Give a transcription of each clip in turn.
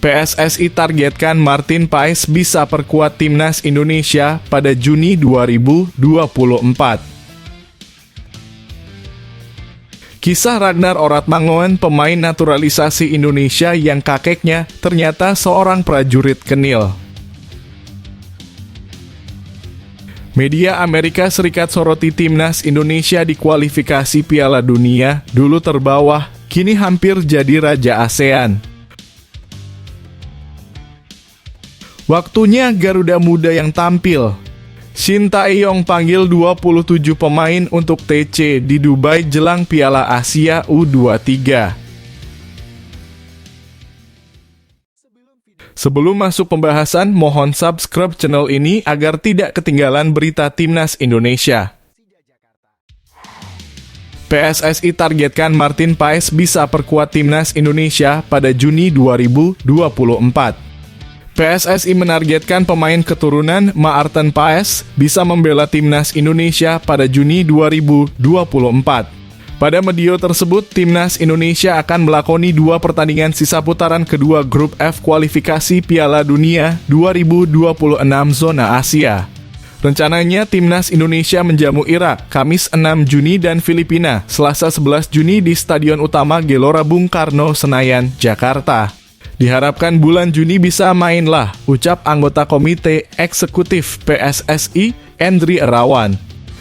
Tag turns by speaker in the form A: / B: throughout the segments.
A: PSSI targetkan Martin Paes bisa perkuat timnas Indonesia pada Juni 2024. Kisah Ragnar Oratmangoen, pemain naturalisasi Indonesia yang kakeknya ternyata seorang prajurit Kenil. Media Amerika Serikat soroti timnas Indonesia di kualifikasi Piala Dunia, dulu terbawah, kini hampir jadi raja ASEAN. Waktunya Garuda Muda yang tampil. Shin Tae-yong panggil 27 pemain untuk TC di Dubai jelang Piala Asia U23. Sebelum masuk pembahasan, mohon subscribe channel ini agar tidak ketinggalan berita timnas Indonesia. PSSI targetkan Martin Paes bisa perkuat timnas Indonesia pada Juni 2024. PSSI menargetkan pemain keturunan Maarten Paes bisa membela timnas Indonesia pada Juni 2024. Pada video tersebut, timnas Indonesia akan melakoni 2 pertandingan sisa putaran kedua grup F kualifikasi Piala Dunia 2026 zona Asia. Rencananya, timnas Indonesia menjamu Irak, Kamis 6 Juni dan Filipina, Selasa 11 Juni di Stadion Utama Gelora Bung Karno, Senayan, Jakarta. Diharapkan bulan Juni bisa mainlah, ucap anggota Komite Eksekutif PSSI, Endri Irawan.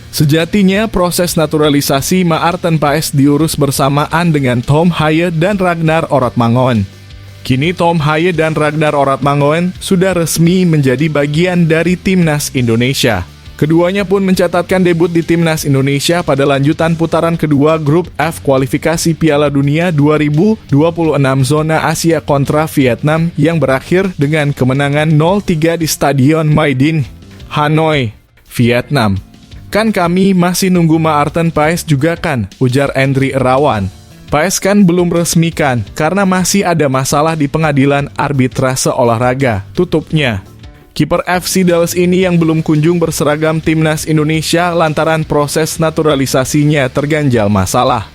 A: Sejatinya, proses naturalisasi Maarten Paes diurus bersamaan dengan Tom Haye dan Ragnar Oratmangoen. Kini Tom Haye dan Ragnar Oratmangoen sudah resmi menjadi bagian dari timnas Indonesia. Keduanya pun mencatatkan debut di timnas Indonesia pada lanjutan putaran kedua grup F kualifikasi Piala Dunia 2026 zona Asia kontra Vietnam yang berakhir dengan kemenangan 0-3 di Stadion Mai Dinh, Hanoi, Vietnam. Kan kami masih nunggu Maarten Paes juga kan, ujar Endri Irawan. Paes kan belum resmikan karena masih ada masalah di pengadilan arbitrase olahraga, tutupnya. Kiper FC Dallas ini yang belum kunjung berseragam timnas Indonesia lantaran proses naturalisasinya terganjal masalah.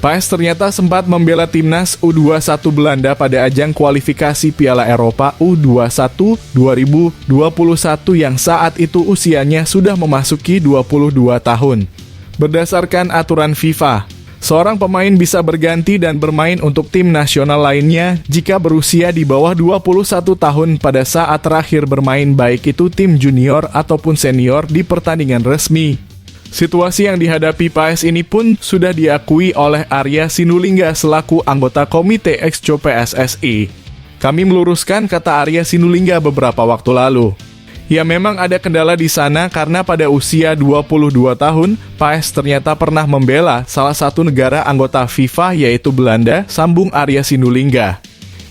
A: Paes ternyata sempat membela timnas U21 Belanda pada ajang kualifikasi Piala Eropa U21 2021 yang saat itu usianya sudah memasuki 22 tahun. Berdasarkan aturan FIFA, seorang pemain bisa berganti dan bermain untuk tim nasional lainnya jika berusia di bawah 21 tahun pada saat terakhir bermain baik itu tim junior ataupun senior di pertandingan resmi. Situasi yang dihadapi Paes ini pun sudah diakui oleh Arya Sinulinga selaku anggota Komite Exco PSSI. Kami meluruskan, kata Arya Sinulinga beberapa waktu lalu. Ya, memang ada kendala di sana karena pada usia 22 tahun, Paes ternyata pernah membela salah satu negara anggota FIFA yaitu Belanda, sambung Arya Sinulinga.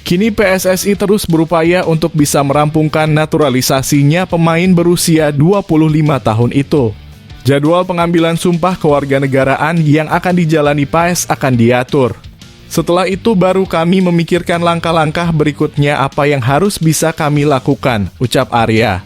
A: Kini PSSI terus berupaya untuk bisa merampungkan naturalisasinya pemain berusia 25 tahun itu. Jadwal pengambilan sumpah kewarganegaraan yang akan dijalani Paes akan diatur. Setelah itu baru kami memikirkan langkah-langkah berikutnya apa yang harus bisa kami lakukan, ucap Arya.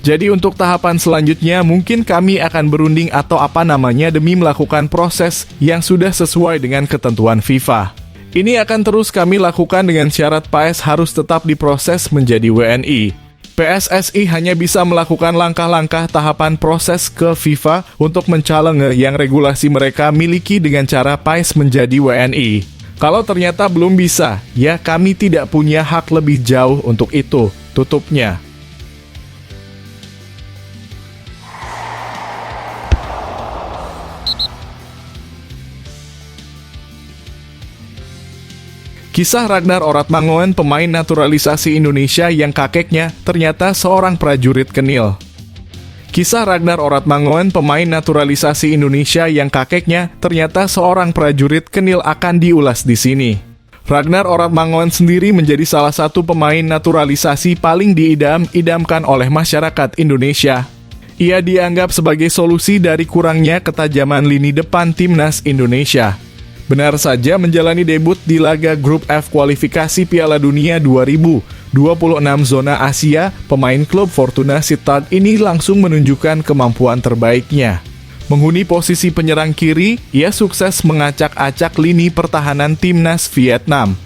A: Jadi untuk tahapan selanjutnya mungkin kami akan berunding atau apa namanya demi melakukan proses yang sudah sesuai dengan ketentuan FIFA. Ini akan terus kami lakukan dengan syarat Paes harus tetap diproses menjadi WNI. PSSI hanya bisa melakukan langkah-langkah tahapan proses ke FIFA untuk mencalonge yang regulasi mereka miliki dengan cara Paes menjadi WNI. Kalau ternyata belum bisa, ya kami tidak punya hak lebih jauh untuk itu, tutupnya. Kisah Ragnar Oratmangoen, pemain naturalisasi Indonesia yang kakeknya ternyata seorang prajurit Kenil. Kisah Ragnar Oratmangoen, pemain naturalisasi Indonesia yang kakeknya ternyata seorang prajurit Kenil akan diulas di sini. Ragnar Oratmangoen sendiri menjadi salah satu pemain naturalisasi paling diidam-idamkan oleh masyarakat Indonesia. Ia dianggap sebagai solusi dari kurangnya ketajaman lini depan timnas Indonesia. Benar saja menjalani debut di laga grup F kualifikasi Piala Dunia 2026 zona Asia, pemain klub Fortuna Sittard ini langsung menunjukkan kemampuan terbaiknya. Menghuni posisi penyerang kiri, ia sukses mengacak-acak lini pertahanan timnas Vietnam.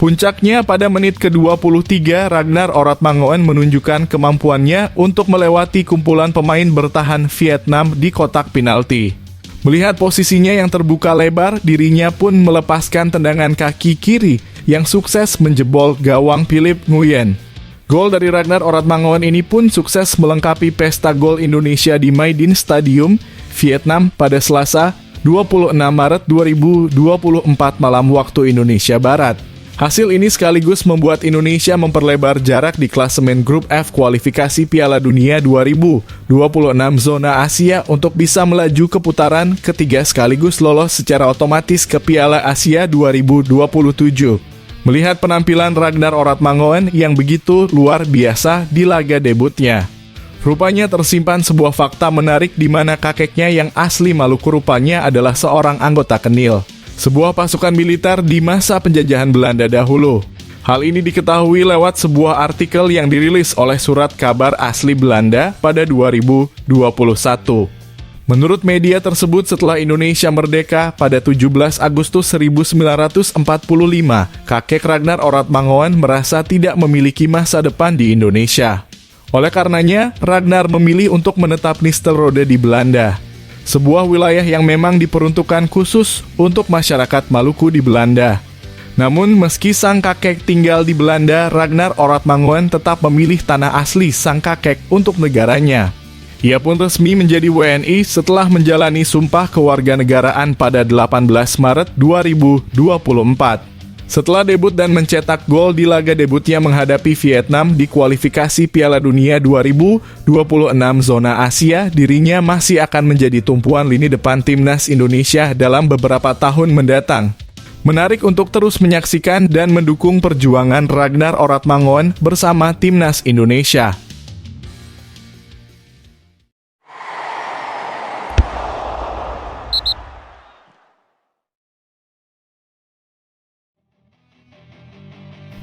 A: Puncaknya pada menit ke-23, Ragnar Oratmangoen menunjukkan kemampuannya untuk melewati kumpulan pemain bertahan Vietnam di kotak penalti. Melihat posisinya yang terbuka lebar, dirinya pun melepaskan tendangan kaki kiri yang sukses menjebol gawang Philip Nguyen. Gol dari Ragnar Oratmangoen ini pun sukses melengkapi pesta gol Indonesia di My Dinh Stadium, Vietnam pada Selasa, 26 Maret 2024 malam waktu Indonesia Barat. Hasil ini sekaligus membuat Indonesia memperlebar jarak di klasemen grup F kualifikasi Piala Dunia 2026 zona Asia untuk bisa melaju ke putaran ketiga sekaligus lolos secara otomatis ke Piala Asia 2027. Melihat penampilan Ragnar Oratmangoen yang begitu luar biasa di laga debutnya, rupanya tersimpan sebuah fakta menarik di mana kakeknya yang asli Maluku rupanya adalah seorang anggota Kenil, sebuah pasukan militer di masa penjajahan Belanda dahulu. Hal ini diketahui lewat sebuah artikel yang dirilis oleh Surat Kabar Asli Belanda pada 2021. Menurut media tersebut, setelah Indonesia merdeka pada 17 Agustus 1945, kakek Ragnar Oratmangoen merasa tidak memiliki masa depan di Indonesia. Oleh karenanya, Ragnar memilih untuk menetap Nistelrode di Belanda, sebuah wilayah yang memang diperuntukkan khusus untuk masyarakat Maluku di Belanda. Namun, meski sang kakek tinggal di Belanda, Ragnar Oratmangoen tetap memilih tanah asli sang kakek untuk negaranya. Ia pun resmi menjadi WNI setelah menjalani sumpah kewarganegaraan pada 18 Maret 2024. Setelah debut dan mencetak gol di laga debutnya menghadapi Vietnam di kualifikasi Piala Dunia 2026 zona Asia, dirinya masih akan menjadi tumpuan lini depan timnas Indonesia dalam beberapa tahun mendatang. Menarik untuk terus menyaksikan dan mendukung perjuangan Ragnar Oratmangoen bersama timnas Indonesia.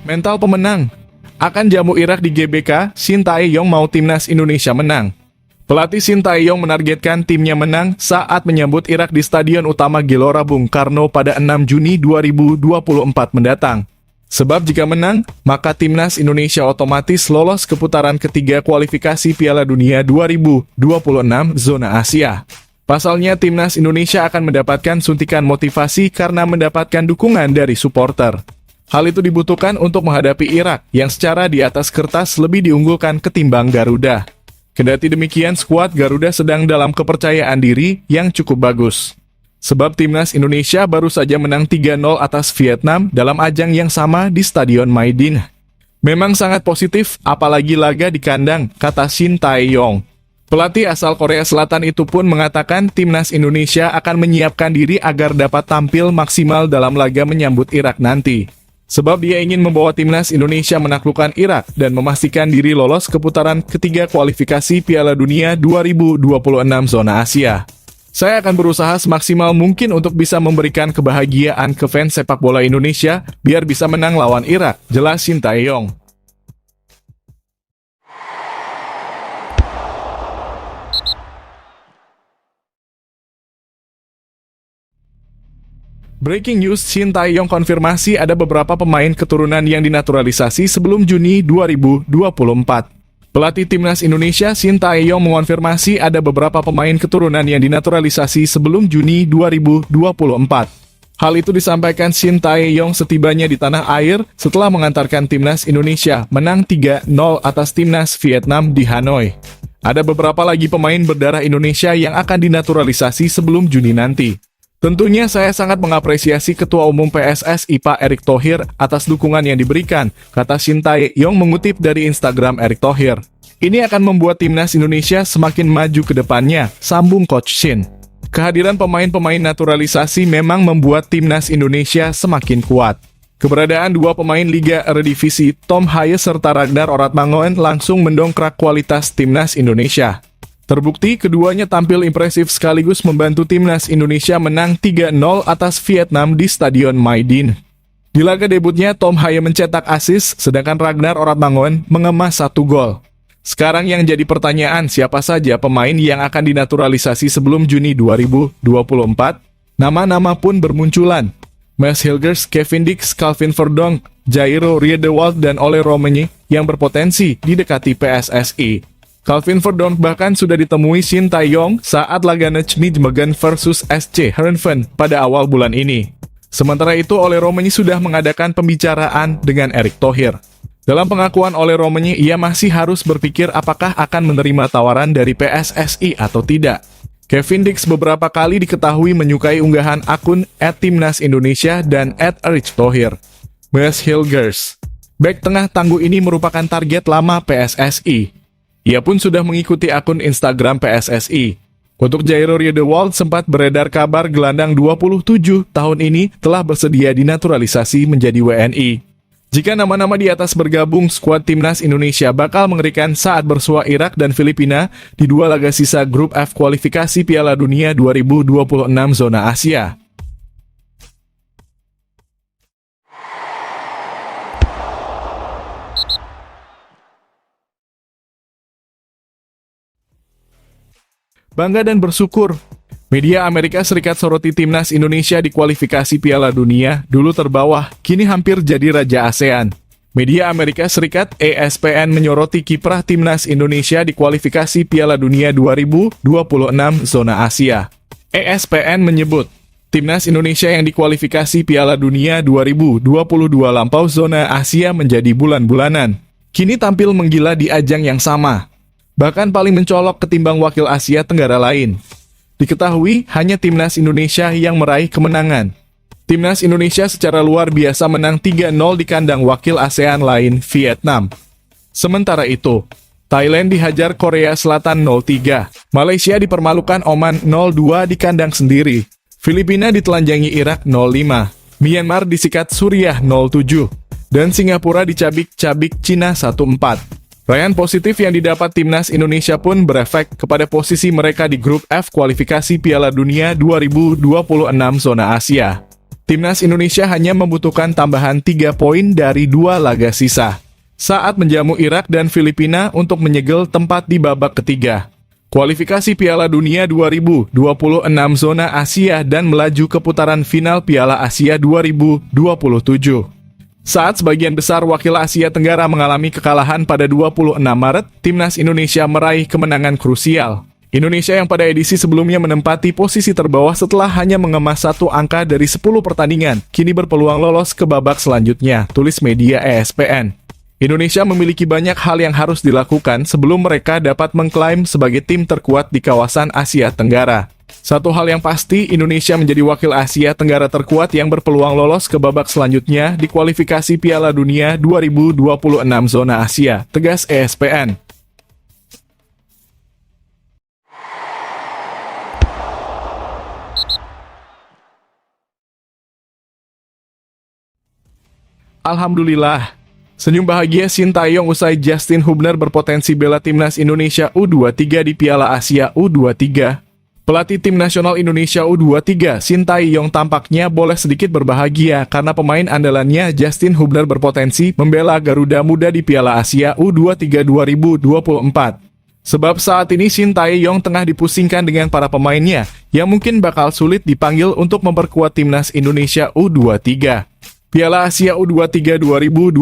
A: Mental pemenang. Akan jamu Irak di GBK, Shin Tae-yong mau timnas Indonesia menang. Pelatih Shin Tae-yong menargetkan timnya menang saat menyambut Irak di Stadion Utama Gelora Bung Karno pada 6 Juni 2024 mendatang. Sebab jika menang, maka timnas Indonesia otomatis lolos ke putaran ketiga kualifikasi Piala Dunia 2026 zona Asia. Pasalnya, timnas Indonesia akan mendapatkan suntikan motivasi karena mendapatkan dukungan dari supporter. Hal itu dibutuhkan untuk menghadapi Irak yang secara di atas kertas lebih diunggulkan ketimbang Garuda. Kendati demikian, skuad Garuda sedang dalam kepercayaan diri yang cukup bagus. Sebab timnas Indonesia baru saja menang 3-0 atas Vietnam dalam ajang yang sama di Stadion My Dinh. Memang sangat positif, apalagi laga di kandang, kata Shin Tae-yong. Pelatih asal Korea Selatan itu pun mengatakan timnas Indonesia akan menyiapkan diri agar dapat tampil maksimal dalam laga menyambut Irak nanti. Sebab dia ingin membawa timnas Indonesia menaklukkan Irak dan memastikan diri lolos ke putaran ketiga kualifikasi Piala Dunia 2026 zona Asia. Saya akan berusaha semaksimal mungkin untuk bisa memberikan kebahagiaan ke fans sepak bola Indonesia biar bisa menang lawan Irak, jelas Shin Tae-yong. Breaking news, Shin Tae-yong konfirmasi ada beberapa pemain keturunan yang dinaturalisasi sebelum Juni 2024. Pelatih timnas Indonesia Shin Tae-yong mengonfirmasi ada beberapa pemain keturunan yang dinaturalisasi sebelum Juni 2024. Hal itu disampaikan Shin Tae-yong setibanya di tanah air setelah mengantarkan timnas Indonesia menang 3-0 atas timnas Vietnam di Hanoi. Ada beberapa lagi pemain berdarah Indonesia yang akan dinaturalisasi sebelum Juni nanti. Tentunya saya sangat mengapresiasi Ketua Umum PSSI Pak Erick Thohir atas dukungan yang diberikan, kata Shin Tae-yong mengutip dari Instagram Erick Thohir. Ini akan membuat timnas Indonesia semakin maju ke depannya, sambung Coach Shin. Kehadiran pemain-pemain naturalisasi memang membuat timnas Indonesia semakin kuat. Keberadaan dua pemain Liga Eredivisie, Tom Haye serta Ragnar Oratmangoen langsung mendongkrak kualitas timnas Indonesia. Terbukti keduanya tampil impresif sekaligus membantu timnas Indonesia menang 3-0 atas Vietnam di Stadion My Dinh. Di laga debutnya, Tom Haye mencetak assist, sedangkan Ragnar Oratmangoen mengemas 1 gol. Sekarang yang jadi pertanyaan, siapa saja pemain yang akan dinaturalisasi sebelum Juni 2024? Nama-nama pun bermunculan. Mads Hilgers, Kevin Dix, Calvin Verdonk, Jairo Riedewald dan Ole Romagnoli yang berpotensi didekati PSSI. Calvin Verdonk bahkan sudah ditemui Shin Tae-yong saat laga Nijmegen versus SC Heerenveen pada awal bulan ini. Sementara itu, Ole Romagnoli sudah mengadakan pembicaraan dengan Erick Thohir. Dalam pengakuan Ole Romagnoli, ia masih harus berpikir apakah akan menerima tawaran dari PSSI atau tidak. Kevin Dix beberapa kali diketahui menyukai unggahan akun @timnasindonesia dan @Erick Thohir. Bas Hilgers, bek tengah tangguh ini merupakan target lama PSSI. Ia pun sudah mengikuti akun Instagram PSSI. Untuk Jairo Riedewald, sempat beredar kabar gelandang 27 tahun ini telah bersedia dinaturalisasi menjadi WNI. Jika nama-nama di atas bergabung, skuad timnas Indonesia bakal mengerikan saat bersua Irak dan Filipina di dua laga sisa grup F kualifikasi Piala Dunia 2026 zona Asia. Bangga dan bersyukur, media Amerika Serikat soroti timnas Indonesia di kualifikasi Piala Dunia, dulu terbawah, kini hampir jadi raja ASEAN. Media Amerika Serikat ESPN menyoroti kiprah timnas Indonesia di kualifikasi Piala Dunia 2026 zona Asia. ESPN menyebut, timnas Indonesia yang dikualifikasi Piala Dunia 2022 lampau zona Asia menjadi bulan-bulanan. Kini tampil menggila di ajang yang sama, bahkan paling mencolok ketimbang wakil Asia Tenggara lain. Diketahui, hanya timnas Indonesia yang meraih kemenangan. Timnas Indonesia secara luar biasa menang 3-0 di kandang wakil ASEAN lain, Vietnam. Sementara itu, Thailand dihajar Korea Selatan 0-3. Malaysia dipermalukan Oman 0-2 di kandang sendiri. Filipina ditelanjangi Irak 0-5. Myanmar disikat Suriah 0-7. Dan Singapura dicabik-cabik Cina 1-4. Raihan positif yang didapat timnas Indonesia pun berefek kepada posisi mereka di grup F kualifikasi Piala Dunia 2026 zona Asia. Timnas Indonesia hanya membutuhkan tambahan 3 poin dari 2 laga sisa saat menjamu Irak dan Filipina untuk menyegel tempat di babak ketiga kualifikasi Piala Dunia 2026 zona Asia dan melaju ke putaran final Piala Asia 2027. Saat sebagian besar wakil Asia Tenggara mengalami kekalahan pada 26 Maret, timnas Indonesia meraih kemenangan krusial. Indonesia yang pada edisi sebelumnya menempati posisi terbawah setelah hanya mengemas 1 angka dari 10 pertandingan, kini berpeluang lolos ke babak selanjutnya, tulis media ESPN. Indonesia memiliki banyak hal yang harus dilakukan sebelum mereka dapat mengklaim sebagai tim terkuat di kawasan Asia Tenggara. Satu hal yang pasti, Indonesia menjadi wakil Asia Tenggara terkuat yang berpeluang lolos ke babak selanjutnya di kualifikasi Piala Dunia 2026 zona Asia, tegas ESPN. Alhamdulillah, senyum bahagia Shin Tae-yong usai Justin Hubner berpotensi bela timnas Indonesia U23 di Piala Asia U23. Pelatih tim nasional Indonesia U23, Shin Tae-yong tampaknya boleh sedikit berbahagia karena pemain andalannya Justin Hubner berpotensi membela Garuda Muda di Piala Asia U23 2024. Sebab saat ini Shin Tae-yong tengah dipusingkan dengan para pemainnya yang mungkin bakal sulit dipanggil untuk memperkuat timnas Indonesia U23. Piala Asia U23 2024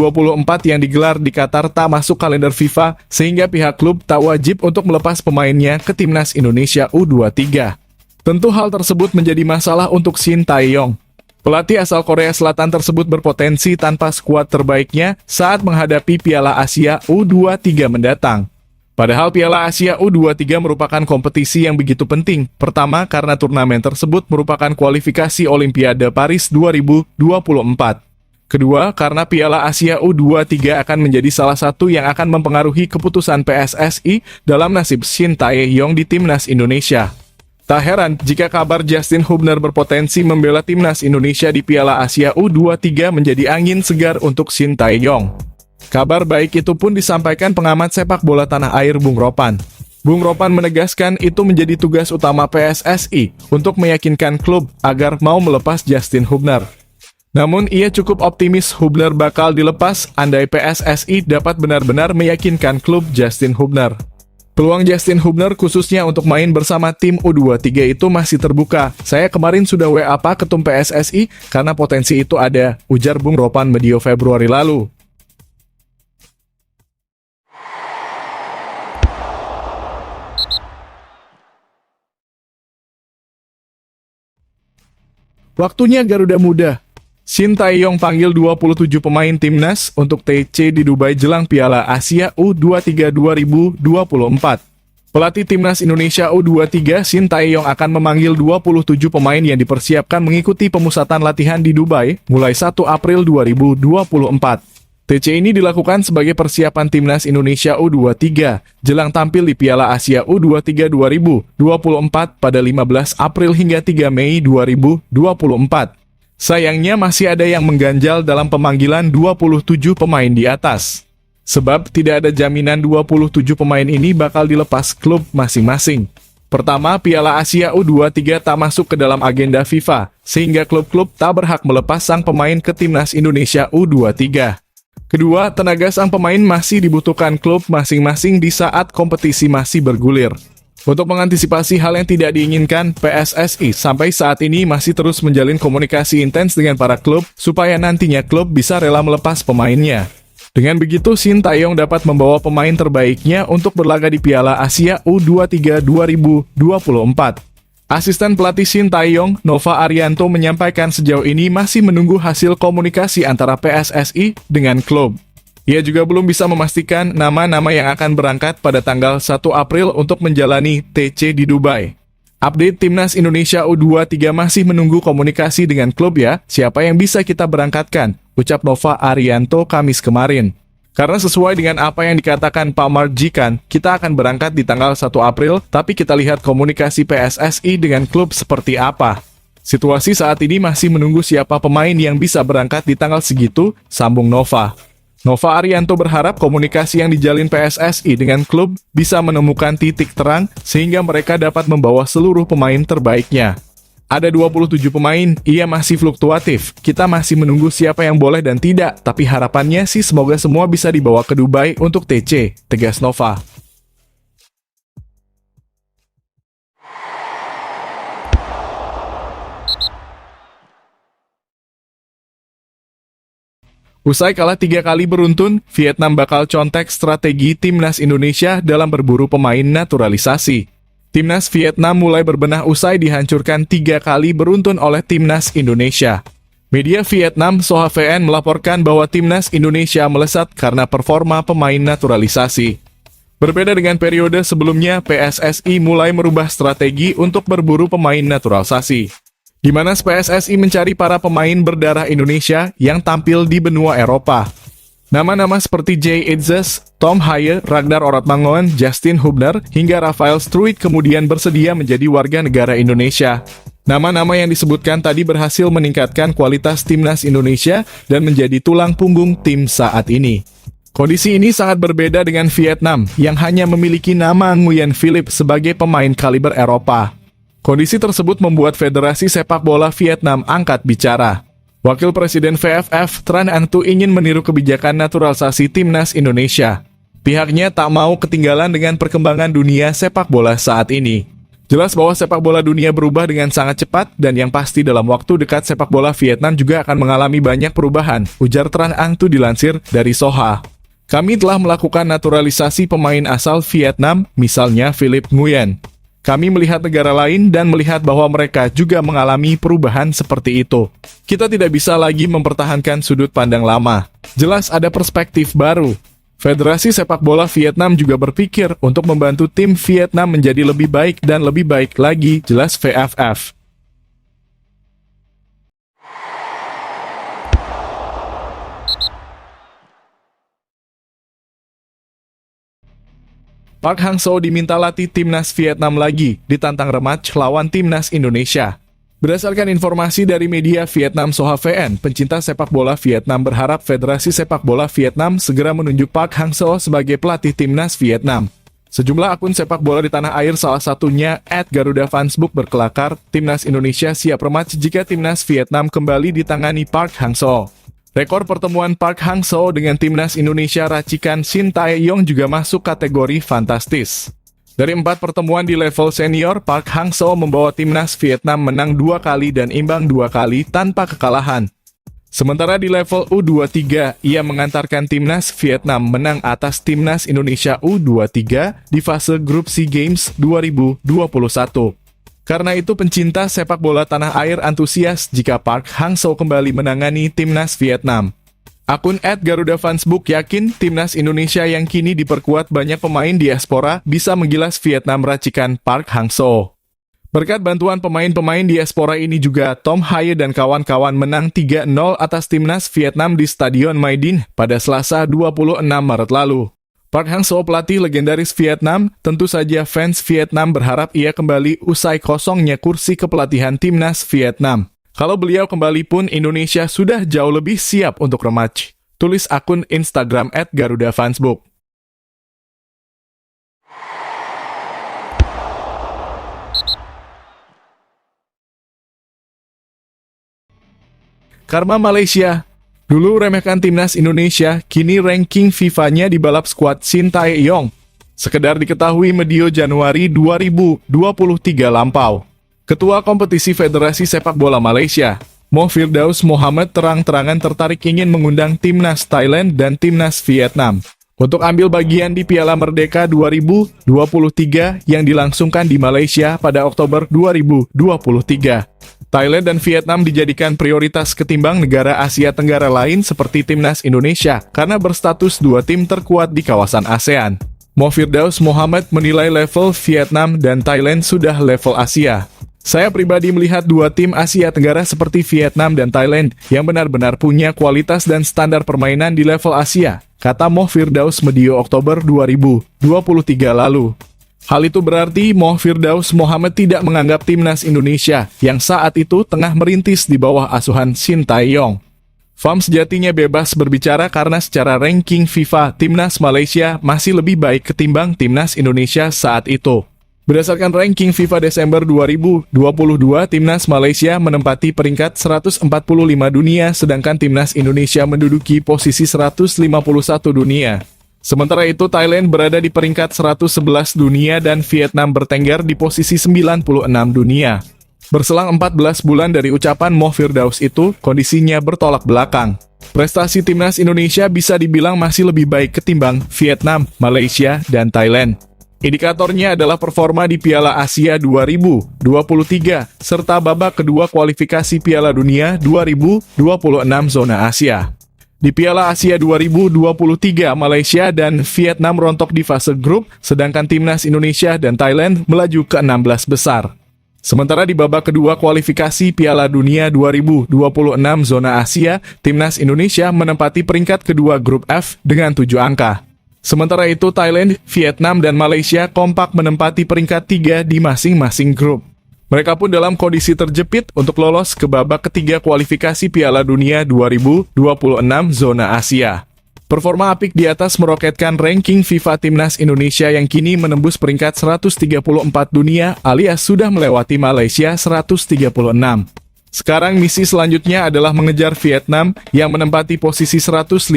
A: yang digelar di Qatar tak masuk kalender FIFA, sehingga pihak klub tak wajib untuk melepas pemainnya ke timnas Indonesia U23. Tentu hal tersebut menjadi masalah untuk Shin Tae-yong. Pelatih asal Korea Selatan tersebut berpotensi tanpa skuad terbaiknya saat menghadapi Piala Asia U23 mendatang. Padahal Piala Asia U23 merupakan kompetisi yang begitu penting. Pertama, karena turnamen tersebut merupakan kualifikasi Olimpiade Paris 2024. Kedua, karena Piala Asia U23 akan menjadi salah satu yang akan mempengaruhi keputusan PSSI dalam nasib Shin Tae-yong di timnas Indonesia. Tak heran jika kabar Justin Hubner berpotensi membela timnas Indonesia di Piala Asia U23 menjadi angin segar untuk Shin Tae-yong. Kabar baik itu pun disampaikan pengamat sepak bola tanah air Bung Ropan. Bung Ropan menegaskan itu menjadi tugas utama PSSI untuk meyakinkan klub agar mau melepas Justin Hubner. Namun ia cukup optimis Hubner bakal dilepas andai PSSI dapat benar-benar meyakinkan klub Justin Hubner. Peluang Justin Hubner khususnya untuk main bersama tim U23 itu masih terbuka. Saya kemarin sudah WA Pak Ketum PSSI karena potensi itu ada, ujar Bung Ropan medio Februari lalu. Waktunya Garuda Muda. Shin Tae-yong panggil 27 pemain timnas untuk TC di Dubai jelang Piala Asia U23 2024. Pelatih timnas Indonesia U23 Shin Tae-yong akan memanggil 27 pemain yang dipersiapkan mengikuti pemusatan latihan di Dubai mulai 1 April 2024. TC ini dilakukan sebagai persiapan timnas Indonesia U23 jelang tampil di Piala Asia U23 2024 pada 15 April hingga 3 Mei 2024. Sayangnya masih ada yang mengganjal dalam pemanggilan 27 pemain di atas. Sebab tidak ada jaminan 27 pemain ini bakal dilepas klub masing-masing. Pertama, Piala Asia U23 tak masuk ke dalam agenda FIFA, sehingga klub-klub tak berhak melepas sang pemain ke timnas Indonesia U23. Kedua, tenaga sang pemain masih dibutuhkan klub masing-masing di saat kompetisi masih bergulir. Untuk mengantisipasi hal yang tidak diinginkan, PSSI sampai saat ini masih terus menjalin komunikasi intens dengan para klub supaya nantinya klub bisa rela melepas pemainnya. Dengan begitu, Shin Tae-yong dapat membawa pemain terbaiknya untuk berlaga di Piala Asia U23 2024. Asisten pelatih Shin Tae-yong, Nova Arianto, menyampaikan sejauh ini masih menunggu hasil komunikasi antara PSSI dengan klub. Ia juga belum bisa memastikan nama-nama yang akan berangkat pada tanggal 1 April untuk menjalani TC di Dubai. Update Timnas Indonesia U23 masih menunggu komunikasi dengan klub ya, siapa yang bisa kita berangkatkan, ucap Nova Arianto Kamis kemarin. Karena sesuai dengan apa yang dikatakan Pak Marjikan, kita akan berangkat di tanggal 1 April, tapi kita lihat komunikasi PSSI dengan klub seperti apa. Situasi saat ini masih menunggu siapa pemain yang bisa berangkat di tanggal segitu, sambung Nova. Nova Arianto berharap komunikasi yang dijalin PSSI dengan klub bisa menemukan titik terang sehingga mereka dapat membawa seluruh pemain terbaiknya. Ada 27 pemain, ia masih fluktuatif. Kita masih menunggu siapa yang boleh dan tidak, tapi harapannya sih semoga semua bisa dibawa ke Dubai untuk TC, tegas Nova. Usai kalah 3 kali beruntun, Vietnam bakal contek strategi timnas Indonesia dalam berburu pemain naturalisasi. Timnas Vietnam mulai berbenah usai dihancurkan 3 kali beruntun oleh timnas Indonesia. Media Vietnam Soha VN melaporkan bahwa timnas Indonesia melesat karena performa pemain naturalisasi. Berbeda dengan periode sebelumnya, PSSI mulai merubah strategi untuk berburu pemain naturalisasi, di mana PSSI mencari para pemain berdarah Indonesia yang tampil di benua Eropa. Nama-nama seperti Jay Itzes, Tom Haye, Ragnar Oratmangoen, Justin Hubner, hingga Rafael Struijk kemudian bersedia menjadi warga negara Indonesia. Nama-nama yang disebutkan tadi berhasil meningkatkan kualitas timnas Indonesia dan menjadi tulang punggung tim saat ini. Kondisi ini sangat berbeda dengan Vietnam yang hanya memiliki nama Nguyen Philip sebagai pemain kaliber Eropa. Kondisi tersebut membuat Federasi Sepak Bola Vietnam angkat bicara. Wakil Presiden VFF Tran Anh Tu ingin meniru kebijakan naturalisasi timnas Indonesia. Pihaknya tak mau ketinggalan dengan perkembangan dunia sepak bola saat ini. Jelas bahwa sepak bola dunia berubah dengan sangat cepat dan yang pasti dalam waktu dekat sepak bola Vietnam juga akan mengalami banyak perubahan, ujar Tran Anh Tu dilansir dari Soha. Kami telah melakukan naturalisasi pemain asal Vietnam, misalnya Philip Nguyen. Kami melihat negara lain dan melihat bahwa mereka juga mengalami perubahan seperti itu. Kita tidak bisa lagi mempertahankan sudut pandang lama. Jelas ada perspektif baru. Federasi Sepak Bola Vietnam juga berpikir untuk membantu tim Vietnam menjadi lebih baik dan lebih baik lagi, jelas VFF. Park Hang-seo diminta latih timnas Vietnam lagi, ditantang rematch lawan timnas Indonesia. Berdasarkan informasi dari media Vietnam Soha VN, pencinta sepak bola Vietnam berharap Federasi Sepak Bola Vietnam segera menunjuk Park Hang-seo sebagai pelatih timnas Vietnam. Sejumlah akun sepak bola di tanah air, salah satunya @GarudaFansbook, berkelakar, timnas Indonesia siap rematch jika timnas Vietnam kembali ditangani Park Hang-seo. Rekor pertemuan Park Hang-seo dengan timnas Indonesia racikan Shin Tae-yong juga masuk kategori fantastis. Dari 4 pertemuan di level senior, Park Hang-seo membawa timnas Vietnam menang 2 kali dan imbang 2 kali tanpa kekalahan. Sementara di level U23, ia mengantarkan timnas Vietnam menang atas timnas Indonesia U23 di fase grup SEA Games 2021. Karena itu pencinta sepak bola tanah air antusias jika Park Hang-seo kembali menangani timnas Vietnam. Akun @GarudaFansbook yakin timnas Indonesia yang kini diperkuat banyak pemain diaspora bisa menggilas Vietnam racikan Park Hang-seo. Berkat bantuan pemain-pemain diaspora ini juga, Tom Haye dan kawan-kawan menang 3-0 atas timnas Vietnam di Stadion Mai Dinh pada Selasa 26 Maret lalu. Park Hang-seo, pelatih legendaris Vietnam, tentu saja fans Vietnam berharap ia kembali usai kosongnya kursi kepelatihan timnas Vietnam. Kalau beliau kembali pun Indonesia sudah jauh lebih siap untuk rematch, tulis akun Instagram @GarudaFansbook. Karma Malaysia. Dulu remehkan timnas Indonesia, kini ranking FIFA-nya di balap skuad Shin Tae-yong. Sekedar diketahui medio Januari 2023 lampau. Ketua Kompetisi Federasi Sepak Bola Malaysia, Moh Firdaus Mohamad terang-terangan tertarik ingin mengundang timnas Thailand dan timnas Vietnam untuk ambil bagian di Piala Merdeka 2023 yang dilangsungkan di Malaysia pada Oktober 2023. Thailand dan Vietnam dijadikan prioritas ketimbang negara Asia Tenggara lain seperti timnas Indonesia karena berstatus dua tim terkuat di kawasan ASEAN. Moh Firdaus Mohamad menilai level Vietnam dan Thailand sudah level Asia. Saya pribadi melihat dua tim Asia Tenggara seperti Vietnam dan Thailand yang benar-benar punya kualitas dan standar permainan di level Asia, kata Moh Firdaus medio Oktober 2023 lalu. Hal itu berarti Moh Firdaus Mohamad tidak menganggap timnas Indonesia yang saat itu tengah merintis di bawah asuhan Shin Tae-yong. Fam sejatinya bebas berbicara karena secara ranking FIFA, timnas Malaysia masih lebih baik ketimbang timnas Indonesia saat itu. Berdasarkan ranking FIFA Desember 2022, timnas Malaysia menempati peringkat 145 dunia, sedangkan timnas Indonesia menduduki posisi 151 dunia. Sementara itu, Thailand berada di peringkat 111 dunia dan Vietnam bertengger di posisi 96 dunia. Berselang 14 bulan dari ucapan Moh Firdaus itu, kondisinya bertolak belakang. Prestasi timnas Indonesia bisa dibilang masih lebih baik ketimbang Vietnam, Malaysia, dan Thailand. Indikatornya adalah performa di Piala Asia 2023, serta babak kedua kualifikasi Piala Dunia 2026 zona Asia. Di Piala Asia 2023, Malaysia dan Vietnam rontok di fase grup, sedangkan timnas Indonesia dan Thailand melaju ke 16 besar. Sementara di babak kedua kualifikasi Piala Dunia 2026 zona Asia, timnas Indonesia menempati peringkat kedua grup F dengan 7 angka. Sementara itu, Thailand, Vietnam, dan Malaysia kompak menempati peringkat 3 di masing-masing grup. Mereka pun dalam kondisi terjepit untuk lolos ke babak ketiga kualifikasi Piala Dunia 2026 zona Asia. Performa apik di atas meroketkan ranking FIFA timnas Indonesia yang kini menembus peringkat 134 dunia alias sudah melewati Malaysia 136. Sekarang misi selanjutnya adalah mengejar Vietnam yang menempati posisi 115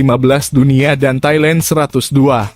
A: dunia dan Thailand 102.